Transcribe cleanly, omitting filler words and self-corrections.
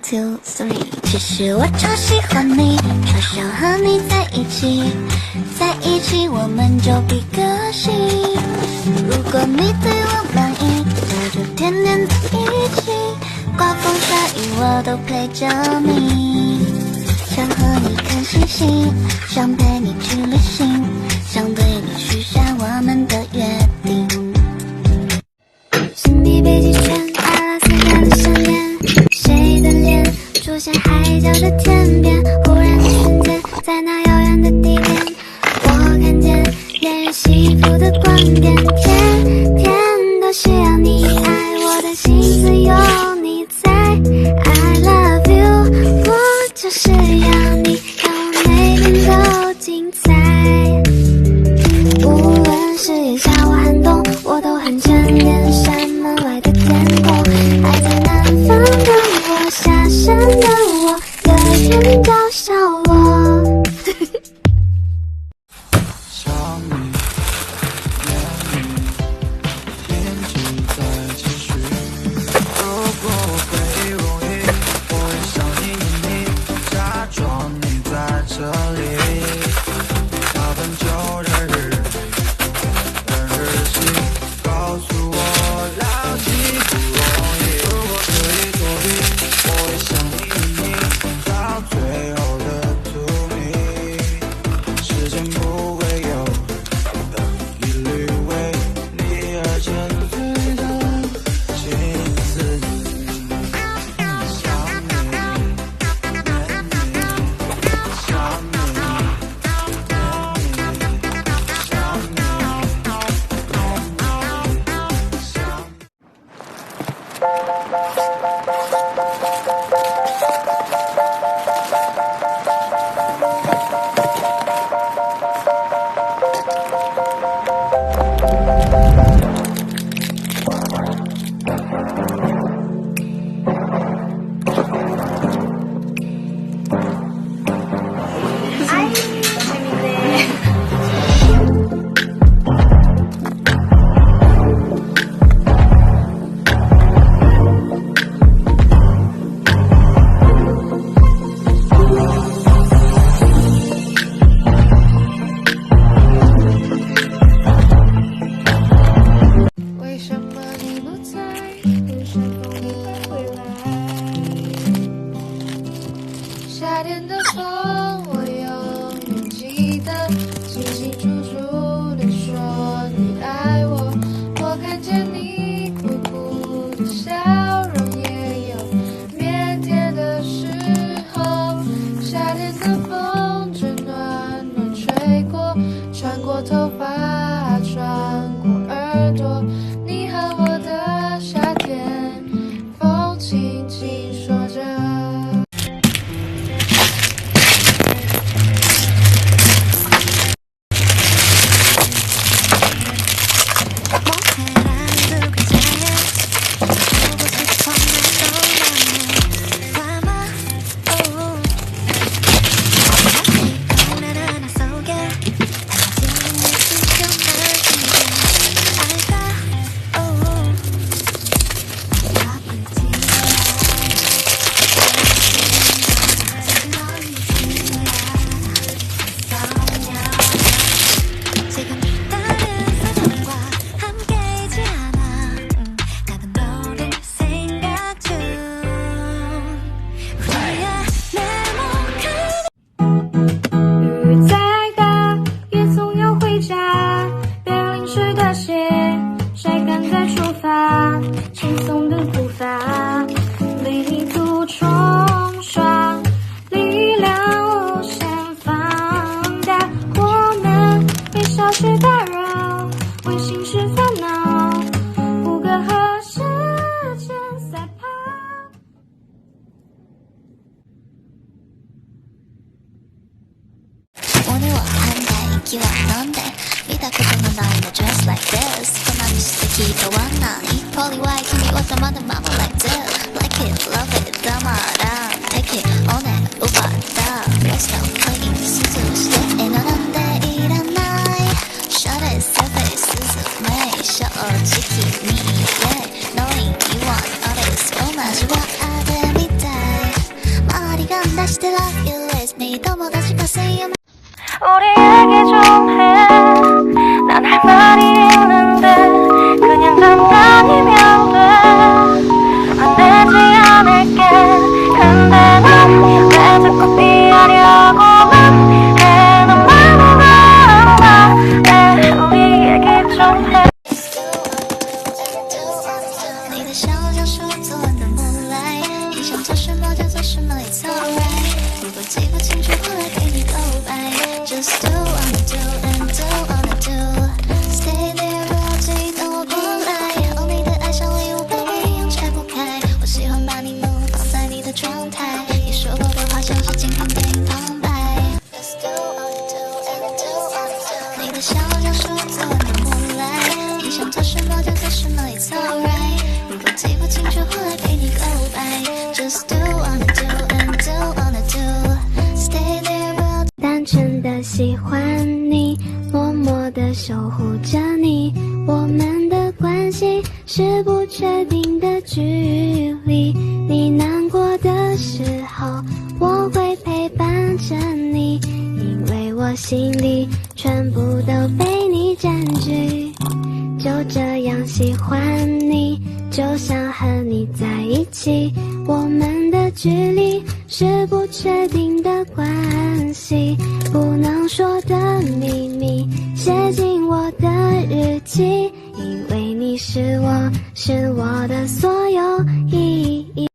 two three， 其实我超喜欢你，超想和你在一起，在一起我们就比个性。如果你对我满意，那就天天在一起，刮风下雨我都陪着你。想和你看星星，想陪你去旅行，想对你许下我们的约定。神秘北极圈，阿拉斯加的想念，谁的脸出现海角的天边？忽然的瞬间，在那遥远的地点，我看见恋人幸福的光点，天天都需要你爱，我的心思有你在。I love you， 我就是要你，让我每天都精彩。无论是炎夏或寒冬，我都很眷恋山门外的天空。还在南方的我，下山的我，隔天嘲笑我。想你，念你，天气在继续。如果会容易，我会想你念你，假装你在这里。那本旧的日记，告诉我牢记不容易。如果可以躲避，我会想你念你，到最后的荼蘼。时间不会有疑虑，为你而沉醉的镜子。想你，念你，想你，念你，想你，想你。为什么你不在？为什么你不回来？夏天的风，我永远记得，清清楚楚地说你爱我。我看见你苦苦的笑容，也有腼腆的时候。夏天的风正暖暖吹过，穿过头发，穿过耳朵。你和我的夏天，风轻轻说着。雨再大，也总要回家。别淋湿的鞋，晒干再出发。轻松的步伐，为你独冲刷，力量无限放大。我们被小事打扰，为心事烦恼，5个和时间赛跑。오늘は한 달息は飲んで見たことのないの just like this こんなに素敵とはないポリワイ君はたまたま like this like it love it たまらん take it on it 奪った rest of clean 涼して並んでいらないシャレセフェイスめ正直に yeah knowing you want all this 同じはあれみたい네 너무 다시 가세요 우리 얘기 좀 해. 난 할 말이 있는데 그냥 잠깐이면 돼. 화내지 않을게. 근데 넌 왜 자꾸 피하려고만 해. 넌 너무 안다. 우리 얘기 좀 해. 你的笑像是我昨晚的梦来，你想做什么就做什么 ，It's alright。如果记不清楚，我来给你告白。Just do wanna do and do wanna do。Stay there， 不要急，等我过来。哦，你的爱像礼物被一样拆不开。我喜欢把你梦放在你的窗台，你说过的话像是经典电影旁白。Just do wanna do and do wanna do。你的笑像是我昨晚的梦来，你想做什么就做什么 ，It's alright。如果记不清楚，我来给你告白。Just do wanna do and do wanna do。Stay there， 不要单纯的喜欢你，默默的守护着你。我们的关系是不确定的距离。你难过的时候，我会陪伴着你，因为我心里全部都被你占据。就这样喜欢你，就想和你在一起。我们的距离是不确定的关系，不能说的